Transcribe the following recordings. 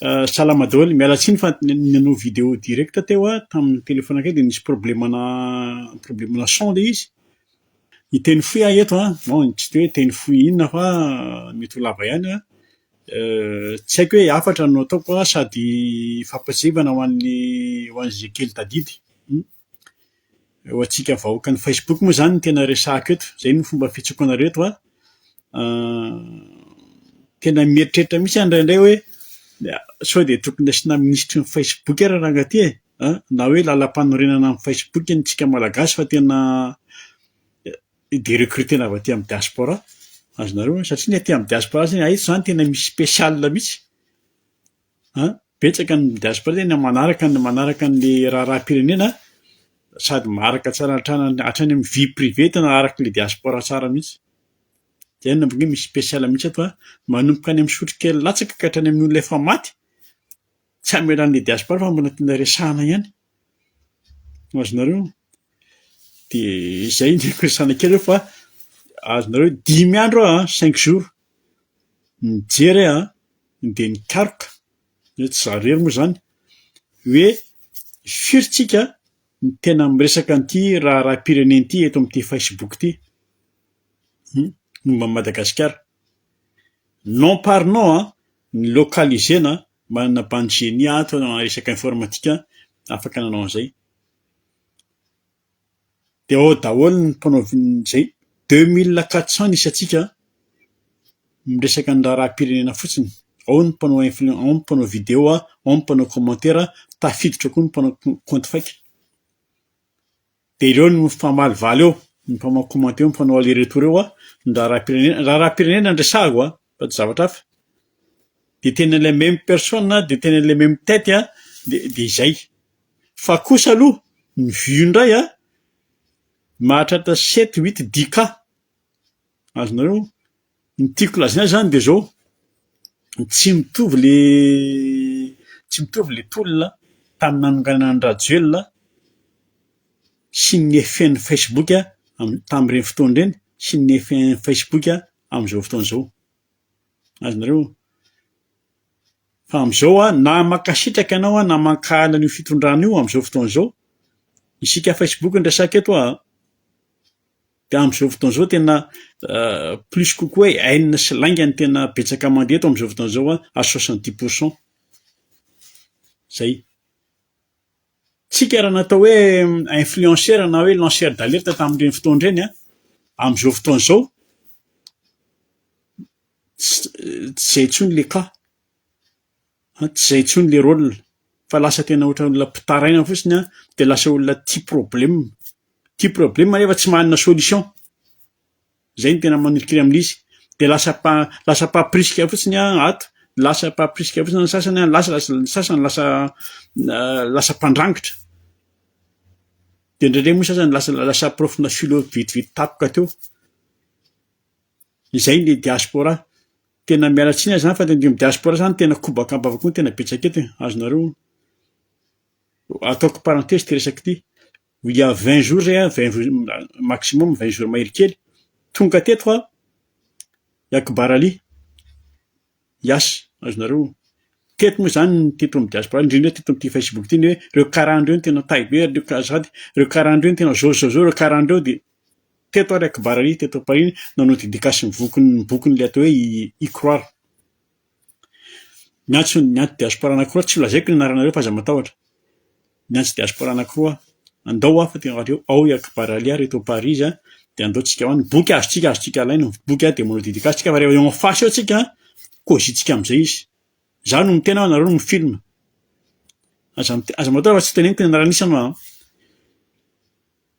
Salama daholo, miala tsiny fa nanao vidéo direct teo tamin'ny telefonakay de nisy problemana son le izy. Hiteny foy eto non tsy de hoe teny foy inona fa mety ho lava ihany tsy haiko hoe afatra no ataoko sady fampazevana ho an'izay kely tadidy. Ho antsika vahoakan'ny Facebook moa zany no tena resahako eto, zay no fomba fihetsika anareo eto tena mieritreritra mihitsy indraindray hoe sao de tokony asiana ministry ny Facebook ary rangahy na hoe lalam-panorenana amin'ny Facebook antsika malagasy fa tena de recrutena avy aty amin'ny diaspora. Azonareo satria ny aty amin'ny diaspora zany eto zany tena misy spécial mihitsy. Betsaka ny diaspora tena manaraka an'le raharaham-pirenena sady maharaka tsara hatrany amin'ny vie privée tena araka le diaspora tsara mihitsy. Zay no hoe misy spécial mihitsy ato manomboka any amin'ny sotro kely latsaka ka hatrany amin'ny olona efa maty. Tsy amelan'le diaspora fa mbola tena resahana ihany. Azonareo de zay ny resahana kely fa azonareo 5 andro 5 jours mijery de nikaroka tsy zarery moa zany hoe firitsika ny tena miresaka an'ity raharaham-pirenena ity eto amin'ity Facebook ity momba Madagasikara. Non par non ny localisena manana bande génie ato resaka informatika afaka nanao an'izay. De ao daholo ny mpanao zay 2400 nisy atsika miresaka ny raharaham-pirenena fotsiny. Ao ny mpanao ao ny mpanao vidéo ao ny mpanao commentaire tafiditra koa ny mpanao compte fake. De ireo no mifamalivaly eo, ny mpanao commentaire eo, mpanao aller retour eo ny raharaham-pirenena ndresahako fa tsy zavatra hafa. De tena les mêmes personnes de tena les mêmes têtes de izay. Fa kosa aloha ny vue ndray mahatratra 7, 8, 10K. Azonareo ny tiako lazaina zany de zao tsy mitovy le tolona tamin'ny nanonganana ny Rajoelina sy ny effet-ny Facebook tamin'ireny fotoana ireny sy ny effet-ny Facebook amin'izao fotoana izao. Azonareo fa amin'izao na mankasitraka ianao na mankahala an'io fitondrana io amin'izao fotoana izao, isika Facebook ny resaka eto de amin'izao fotoana izao tena plus kokoa hoe haine sy laingany tena betsaka mandeha eto amin'izao fotoana izao à 70%. Zay. Tsika raha natao hoe influenceur na hoe lanceur d'alerte tamin'ireny fotoana ireny amin'izao fotoana izao tsy zay intsony le cas. Tsy zay intsony le rôle fa lasa tena ohatra olona mpitaraina fotsiny de lasa olona tia problème nefa tsy manana solution. Zay ny tena manilokely amin'izy de lasa paprisika fotsiny ato, lasa paprisika fotsiny ny sasany sasany lasa mpandrangitra. De indraindray moa sasany lasa profina philo vitivity tapoka teo. Izay ny diaspora. Tena miala tsiny zany fa ny diaspora zany tena kobakabaka koa tena betsaka eto. Azonareo ataoko parenthèse ty resaky ity. Il y a 20 jours maximum 20 jours mahery kely tonga teto Yakbar Ali Yas. Azonareo teto moa zany teto amin'ny diaspora indrindra teto amin'ity Facebook ity hoe reo karandreo ny tena taille reo karandreo ny tena zao reo karandreo de teto ary Yakbar Ali teto Paris nanao dédicace ny bokiny le atao hoe y croire. Ny antso diaspora anankiroa tsy lazaiko ny anaranareo fa aza matahotra. Ny antso diaspora anankiroa andao fa tena reo ao Yakbar Ali ary eto Paris de andao tsika ao ny boky azontsika alaina ny boky de manao dédicace tsika fa rehefa eo en face eo tsika causintsika am'izay izy. Za no mitena nareo no mifilma. Aza matahotra fa tsy teneniko ny anaranisanao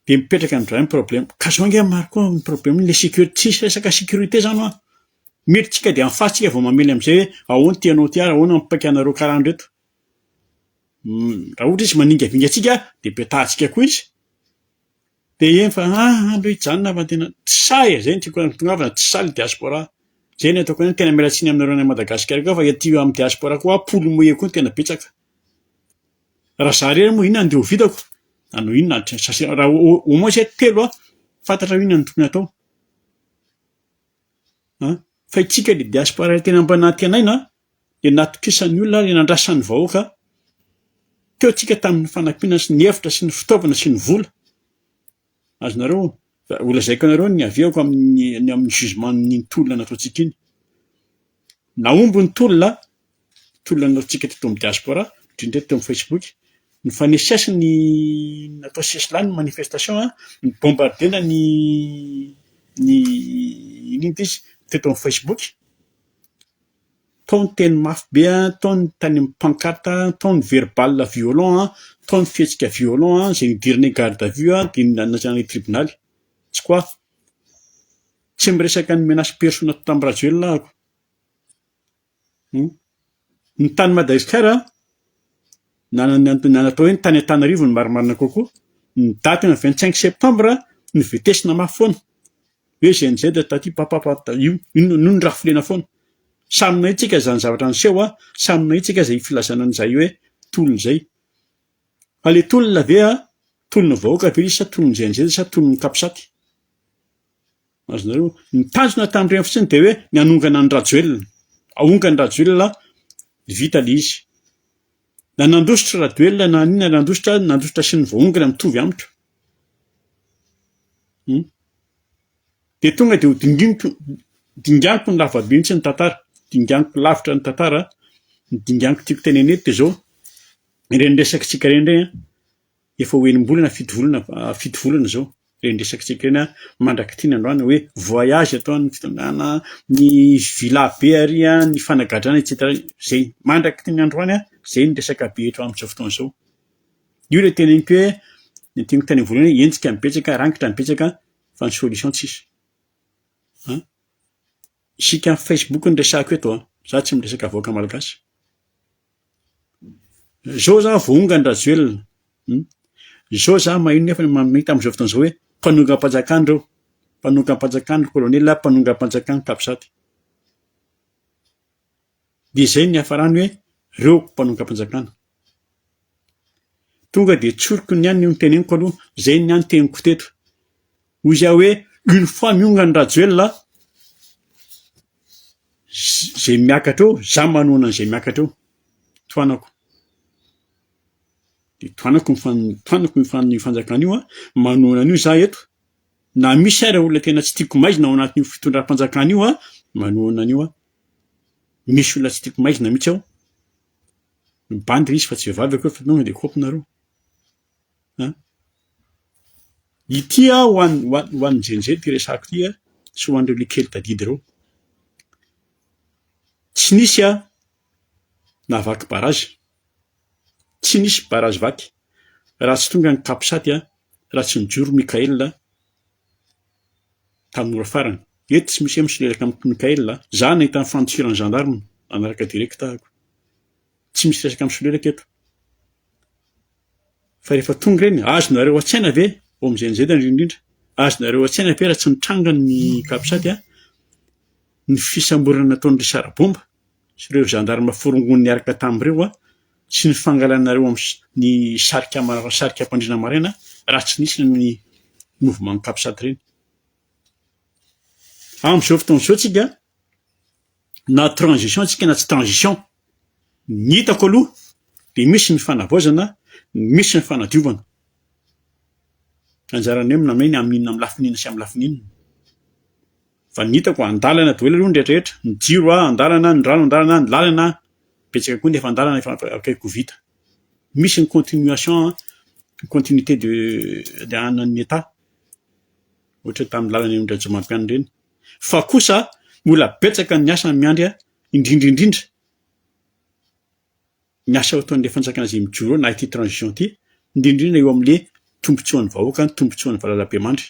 de mipetraka amin'izay problème. Ka zao nge maro koa ny problème le sécurité, tsisy resaka sécurité zany mety tsika de en face tsika vao mamely am'izay hoe ahoana tianao ty ary ahoana mipaiky anareo karandro eto. Raha ohatra izy maningavinga atsika de betahantsika koa izy. De eny fa andro hijanona fa tena tsy say zay ny tiako tongavana tsy say le diaspora. Zay ny ataoko hoe tena miala tsiny aminareo any Madagasikara koa fa ety amin'ny diaspora koa polo moye koa tena betsaka. Raha za rery moa inona andeha ho vitako? Anao inona raha au moins zay telo fantatra inona ny tokony atao. Fa itsika le diaspora tena mba nantenaina dia natokisan'ny olona ny nandrasan'ny vahoaka teo tsika tamin'ny fanampiana sy ny hevitra sy ny fitaovana sy ny vola. Azonareo olazaiko anareo ny aviako amin'ny jugementny tolona nataontsika iny. Naombo ny tolona nataontsika teto amin'ny diaspora, indrindra teto amin'ny Facebook, ny fanesesy ny natao sesilany ny manifestation ny bombardena ny izy teto amin'ny Facebook. Tao ny teny mafy be, tao ny tany amin'ny pancarte, tao ny verbal violent, tao ny fihetsika violent izay nidirana garde à vue dia nanajana tribonaly. Tsy quoi, tsy miresaka ny menace persona tamin'ny Rajoelina ako. Ny tany Madagasikara nanatao hoe ny tany Antananarivo ny marimarina kokoa, ny daty ny 25 septambra ny vetesina mafy foana hoe GNZ taty papapata io noho ny rafilena foana. Samina itsika izany zavatra niseho, samina itsika izay filazana an'izay hoe tolona izay. Fa le tolona ve tolona vahoaka ve izy sa tolona GNZ sa tolona kapisaty? Azonareo ny tanjona tamin'ireny fotsiny dia hoe ny anongana ny Rajoelina, ahongany Rajoelina vita le izy. Na nandositra Rajoelina na inona nandositra sy ny vahoangana mitovy amiko. Dia tonga dia ho dinganiko ny lavabe mihitsy ny tantara, dinganiko lavitra ny tantara, ny dinganiko tiako teneneny dia zao ireny resakitsika ireny efa ho enim-bolana fito volana zao ireny resakitsika ireny mandraky tiana androany hoe voyage atao ny fitondràna ny villa be ary ny fanagadrana etc. Zay mandraky tiana androany zay ny resaka be eto amin'izao fotoana izao. Io ilay teneniko hoe ny tiako teny voalohany hoe henjika mibetsaka, rankitra mibetsaka fa ny solution tsisy. Isika amin'ny Facebook ny resako eto, za tsy miresaka vahoaka malagasy. Zao za voahongany Rajoelina, zao za mahino nefa mahita amin'izao fotoana izao hoe mpanongam-panjakana reo, mpanongam-panjakana kolonela, mpanongam-panjakana kapisaty. Dia izay ny hafarany hoe reo mpanongam-panjakana. Tonga dia tsoriko ny ihany ny teneniko aloha, zay ny ihany teniko teto. Hoy izy hoe une fois miongany Rajoelina zay miakatra eo, za manoana an'izay miakatra eo. Toanako. Dia toanako ny fanjakana io manoana an'io za eto. Na misy ary olona tena tsy tiako maizina ao anatin'io fitondram-panjakana io manoana an'io misy olona tsy tiako maizina mihitsy aho. Mibandy izy fa tsy vehivavy fa tonga dia kaopinareo. Ity ho an'ny GNZ ty resako ty sy ho an'ireo likely tadidy ireo. Tsy nisy nahavaky barazy. Tsy nisy barazy vaky. Raha tsy tonga ny kapisaty raha tsy nijoro Mikael tamin'ny ora farany. Eto tsy misy misolelaka amin'ny Mikael. Za nahita ny fandosiran'ny gendarme anaraka direkta ako. Tsy misy resaka misolelaka eto. Fa rehefa tonga ireny, azonareo an-tsaina ve ao amin'ny GNZ indrindra? Azonareo an-tsaina ve raha tsy nitranga ny kapisaty ny fisamborana nataon'ny ry sarabomba sy ireo gendarme forongony niaraka tamin'ireo sy ny fangalanareo amin'ny sarika ampandriana maraina raha tsy nisy ny mouvement kapisaty ireny. Amin'izao fotoana izao tsika na transition tsika na tsy transition, ny hitako aloha dia misy ny fanavaozana, misy ny fanadiovana. Anjarany hoe minamay ny amin'inona amin'ny lafinina sy amin'ny lafinina. Fa ny hitako andalana daholo aloha ny rehetrarehetra, ny jiro andalana, ny rano andalana, ny lalana betsaka koa ny efa andalana efa akaiky ho vita. Misy ny continuation, ny continuité de anan'ny État ohatra tamin'ny lalana eny Rajomampianina ireny. Fa kosa mbola betsaka ny asa miandry indrindra ny asa ataon'ilay fanjakana izay mijoro na ity transition ity, indrindra eo amin'ilay tombotsoan'ny vahoaka, ny tombotsoan'ny valala-piamandry.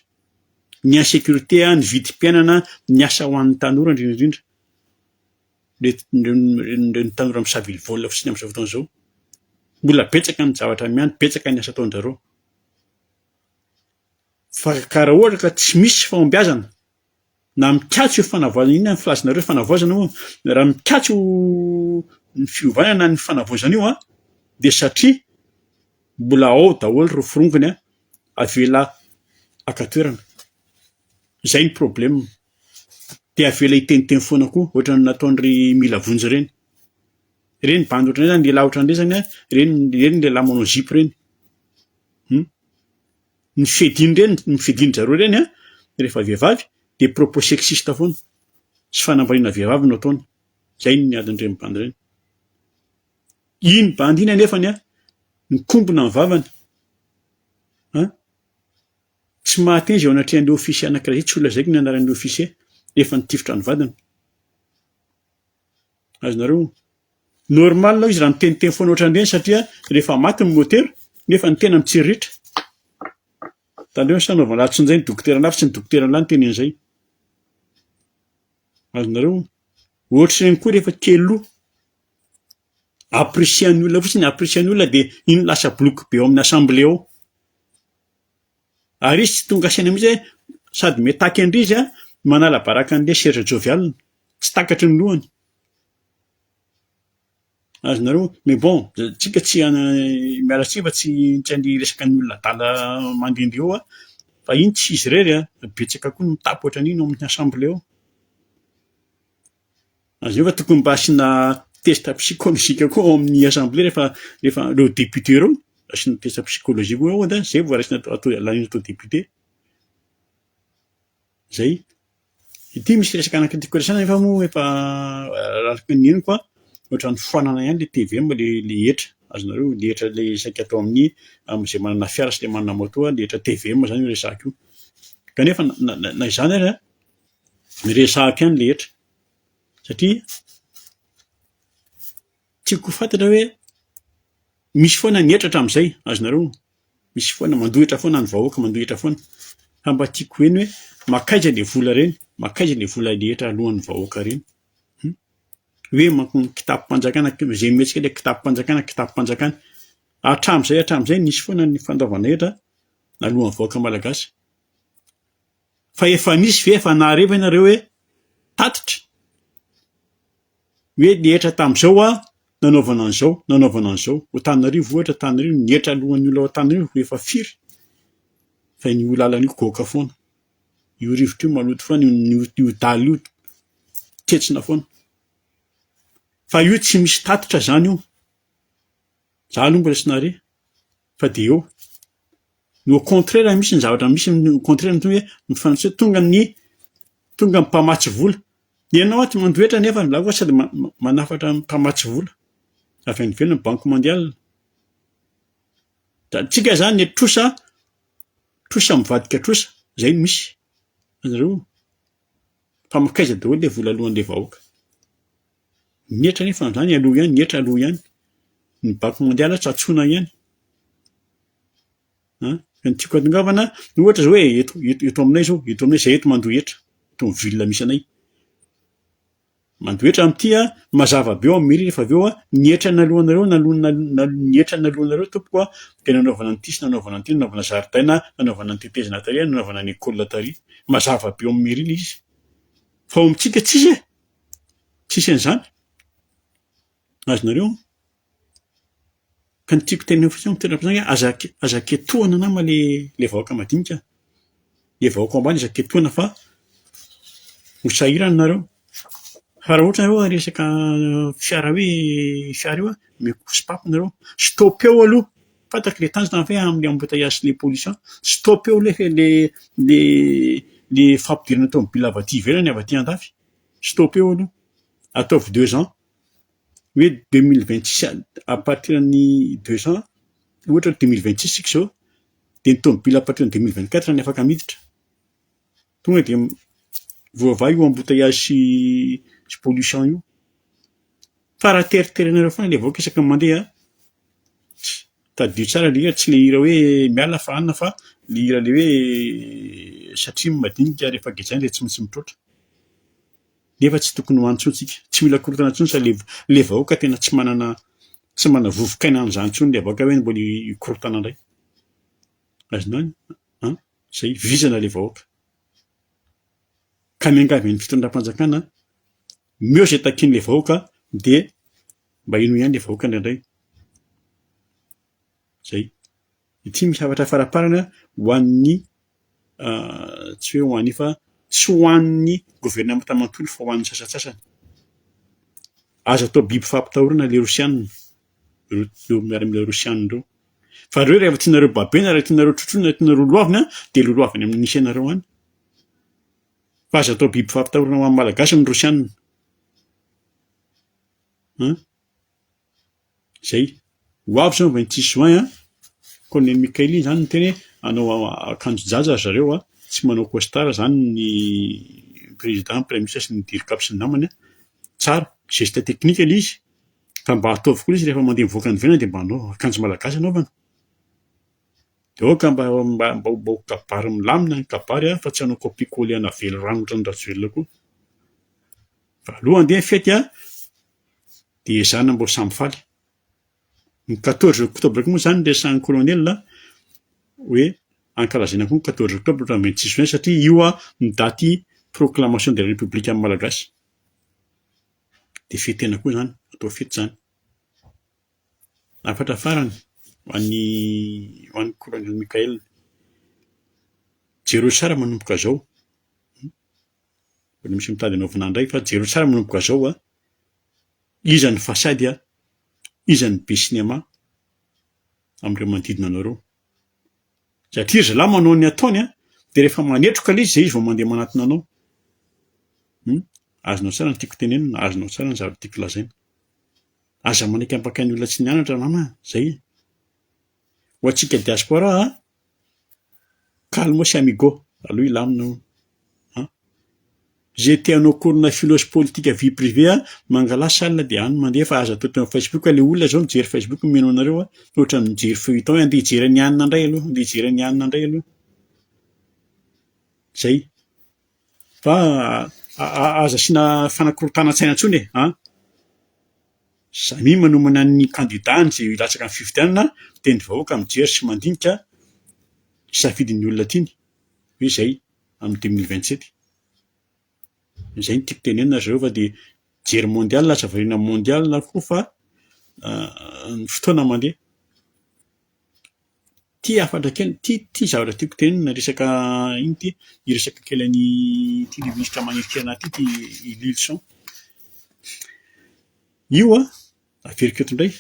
Ny insécurité, ny vidim-piainana, ny asa ho an'ny tanora indrindra. Ny tanora misavily vola fotsiny amin'izao fotoana izao. Mbola betsaka ny zavatra miandry, betsaka ny asa ataon-jareo. Fa raha ohatra ka tsy misy fahombiazana na mikatso io fanavaozana, inona ny filazanareo fanavaozana io? Raha mikatso ny fiovanana ny fanavaozana io dia satria mbola ao daholo ireo forongony avela akatoerana. Zay ny problème. Dia avela hiteniteny foana koa, ohatra ny nataon'ry mila vonjy ireny. Reny bandy ohatrany zany lehilahy ohatrany zany reny lehilahy manao zipo reny. Ny fediny reny, ny fediny zareo reny rehefa vehivavy de propos sexiste foana. Tsy fanambariana vehivavy no ataony. Zay ny adin'ireny bandy ireny. Iny bandy iny anefany mikombona ny vavany. Tsy mahatenzy ao anatrehan'ilay ofisier anankiray, tsy ho lazaiko ny anaran'ilay ofisier, efa nitifitra ny vadiny. Azonareo normal izy raha miteniteny foana ohatran'ireny satria rehefa maty ny motera nefa ny tena mitsiritra. Tandreo sanaovana latsin'izay ny dokotera lafy sy ny dokotera lahy ny teny an'izay. Azonareo ohatr'ireny koa rehefa keloha apprécian'ny olona fotsiny, apprécian'ny olona dia iny lasa bloky be ao amin'ny assemblée ao. Ary izy tsy tonga saina mihitsy sady metaky andry izy manala baraka an'ilay serge jovial, tsy takatry ny lohany. Azonareo mais bon, tsika tsy miala tsika fa tsy andeha resaka ny olona adala mandehandeha eo fa iny tsy izy irery betsaka koa no mitapo ohatran'iny ao amin'ny assemblée ao. Azonareo fa tokony mba asiana test psychologique koa ao amin'ny assemblée rehefa ireo député ireo, asiana test psychologique ao zay vao raisina laniana atao député. Zay. Ity misy resaka anakitiako resana nefa moa efa araka ny henoko ohatran'ny foanana ihany le TVM le hetra. Azonareo le hetra le saika atao amin'izay manana fiara sy le manana moto le hetra TVM zany resahako io. Kanefa na izany ary resahako ihany le hetra. Satria tiako ho fantatra hoe misy foana ny hetra hatramin'izay. Azonareo misy foana mandohetra foana ny vahoaka, mandohetra foana. Fa mba tiako hoe makaiza le vola reny, makaiza le vola le hetra alohan'ny vahoaka reny. Hoe kitapo-panjakana, izay mihetsika ilay kitapo-panjakana. Hatramin'izay nisy foana ny fandaovana hetra alohan'ny vahoaka malagasy. Fa efa nisy ve efa nahareva ianareo hoe tatitra hoe ny hetra tamin'izao nanaovana an'izao. Antananarivo ohatra, Antananarivo ny hetra alohan'ny olona ao Antananarivo efa firy. Fa io lalan'io goaka foana. Io rivotra io maloto foana, io daly io ketsina foana. Fa io tsy misy tatitra zany io. Za aloha mbola tsy nahare. Fa de eo. No au contraire misy ny zavatra misy au contraire tonga hoe tonga ny mpamatsy vola. Ianao tsy mandohetra nefa la koa sady manafatra mpamatsy vola. Avy any ivelany banque mondiale. Tsika zany trosa mivadika trosa, zay no misy. Azonareo fa makaiza daholo ilay vola alohan'ilay vahoaka. Ny hetra nefa zany aloha ihany, ny hetra aloha ihany. Ny banque mondiale tsy atsoina ihany. Ny tiako hatongavana ohatra zao hoe eto aminay zay eto mandohetra, eto amin'ny ville misy anay. Mandohetra amin'ity mazava be ao amin'ny mairie rehefa avy eo ny hetra nalohanareo ny hetra nalohanareo tompoko dia nanaovana an'ity sy nanaovana an'ity, nanaovana zaridaina, nanaovana ny tetezana taria, nanaovana ny école taria. Mazava be ao amin'ny mairie ilay izy. Fa ao amintsika tsisy an'izany. Azonareo ka ny tiako tenenina fotsiny mitondra aza ketohana nama le vahoaka madinika. Le vahoaka ambany aza ketohana fa ho sahirana nareo. Fa raha ohatra nareo resaka fiara io mekosy-papo nareo. Stop eo aloha. Fantako le tanjona fa amin'ny embouteillage sy les pollutions. Stop eo le fampidirana tomobile avy aty ivelany avy aty andafy. Stop eo aloha. Ataovy 2 ans. Hoe 2026 à partir ny 2 ans ohatra 2026 sika zao dia ny tomobile à partir ny 2024 ny afaka miditra. Tonga dia voavaha io embouteillage sy pollution io. Fa raha teriterenareo foana ilay vahoaka isaky ny mandeha taddio tsara le hira, tsy le hira hoe miala fa anona fa le hira le hoe satria madinika rehefa gejaina dia tsy maintsy mitroatra. Nefa tsy tokony ho antsointsika, tsy mila korotana intsony sa le vahoaka tena tsy manana vovokaina an'izany intsony le vahoaka hoe mbola hikorotana indray. Azonao zay vizana le vahoaka. Ka miangavy ny fitondram-panjakana meo izay takian'ilay vahoaka dia mba ino ihany ilay vahoaka indraindray. Zay. Ity misy hafatra faraparana ho an'ny tsy hoe ho an'ny fa tsy ho an'ny gouvernement manontolo fa ho an'ny sasatsasany. azo atao biby fampitahorana le rosianina, reo miara am'le rosianina reo. Fa reo rehefa tianareo babena, raha tianareo trotrona, tianareo loavina, de loaviny amin'ny nisy anareo any. Fa azo atao biby fampitahorana ho amin'ny malagasy ny rosianina. Zay. Ho avy zao 26 juin, Colonel Mikaely iny zany ny teny anao akanjo jaja zareo tsy manao costard zany ny président, premier ministre sy ny dirikapa sy ny namany tsara, geste technique ilay izy. Ka mba ataovy koa izy rehefa mandeha mivoaka ny ivelany de mba hanao akanjo malagasy anaovana. De oka mba ho kabary milamina ny kabary fa tsy hanao copier-coller ana velo rano ohatran'ny Rajoelina koa. Fa aloha andeha fety de ezahana mba ho samby faly. Ny 14 octobre koa moa zany resahan'ny colonel hoe ankalazana koa ny 14 octobre fa 26 juin satria io ny daty proclamation de la république amin'ny malagasy. De fetena koa zany, atao fety zany. Afatra farany ho an'ny colonel Mikael. Jereo tsara manomboka zao. Mbola misy mitady anaovana indray fa jereo tsara manomboka zao iza ny fasady iza ny be sinema amin'ireo manodidina anareo. Satria zalahy manao ny ataony de rehefa manetroka ilay izy zay izy vao mandeha manatona anao. Azonao tsara ny tiako tenenina, azonao tsara ny zavatra tiako lazaina. Aza manaiky ampakain'ny olona tsy nianatra nama, zay. Ho antsika diaspora, calmos amigo, aloha ilamina. Zay tianao korona filosy politika vie privée mangala salle de any mandeha fa aza atao teo amin'ny Facebook le olona zao mijery Facebook mino anareo ohatra mijery feuilleton andeha hijery ny anina indray aloha, andeha hijery ny anina indray aloha. Zay. Fa aza asiana fanakorotana-tsaina intsony Samy manomana ny kandidany izay latsaka amin'ny fifidianana teny vahoaka mijery sy mandinika safidin'ny olona tiany. Hoe zay amin'ny 2027. Zay ny tiako tenenina zareo fa de jery mondial lasa variana mondial koa fa ny fotoana mandeha. Afatra kely, ty zavatra tiako tenenina resaka resaka kelan'ny ty ministra manerika anaty ty Lilson. Io averiko eto indray.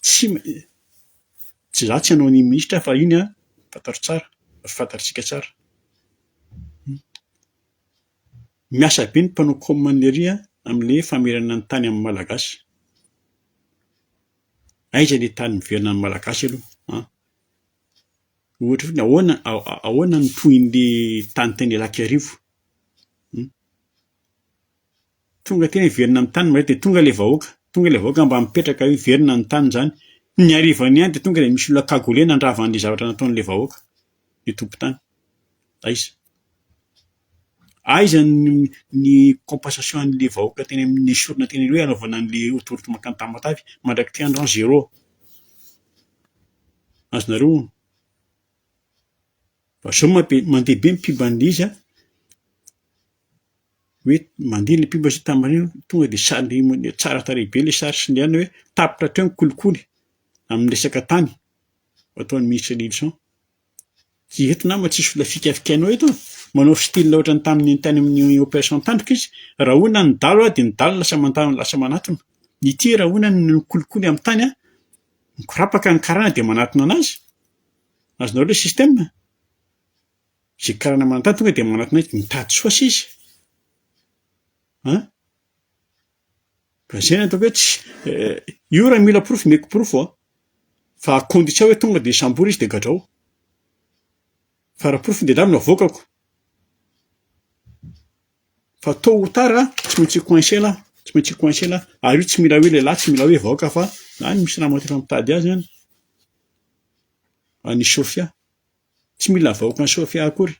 Tsy za tsy hanao ny ministra fa iny fantatro tsara, fantatritsika tsara. Miasa be ny mpanao commanerie amin'le famerana ny tany amin'ny malagasy. Aiza le tany miverina amin'ny malagasy aloha? Ohatra fotsiny ahoana ny tohin'le tany teny Lakarivo? Tonga teny hiverina amin'ny tany mba de tonga le vahoaka mba mipetraka hoe hiverina ny tany zany. Ny arivany ihany de tonga de misy olona kagolena nandrava an'le zavatra nataon'le vahoaka, ny tompon-tany. Aiza ny compensation an'le vahoaka teny amin'ny sorona teny hoe anaovana an'le autoroute makany Tamatavy mandraky ty andro zéro. Azonareo fa zao mandeha be mipimban'le izy hoe mandeha le mpimba zao tamariny tonga de tsara tarehy be le sary sy ny hoe tapitra hatreo ny kolikoly amin'ny resaka tany ataon'ny ministre Lilson. Tsy eto nama tsisy olona fikafikainao eto manao style ohatra ny tamin'ny tany amin'ny opération tandroka izy. Raha hoana ny dalo de ny dalo lasa manatona. Ny ty raha hoana ny kolikoly amin'ny tany mikorapaka ny karana de manatona anazy. Azonareo le système. Zay karana manatany tonga de manatona izy mitady soasy izy. Ka zay ny ataoko hoe io raha mila profo meko profo fa condition hoe tonga de sambory izy de gadrao. Fa raha profo de lavina voakako. Fa tôt ou tard tsy maintsy coincé là. Ary io tsy mila hoe lehilahy, tsy mila hoe vahoaka fa na misy namana efa mitady azy any. Any Sofia. Tsy mila vahoaka ny Sofia akory.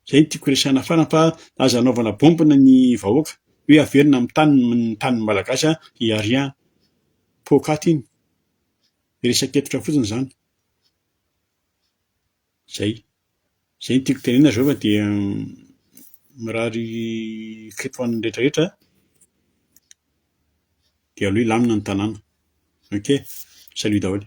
Zay ny tiako resahana farany fa aza anaovana bombina ny vahoaka hoe averina amin'ny tany malagasy iarien pôkaty iny. Resak'efitra fotsiny zany. Zay ny tiako tenenina zao fa de mirary fito an'ny rehetrarehetra de aloha ilamina ny tanàna. Ok, salut daholo.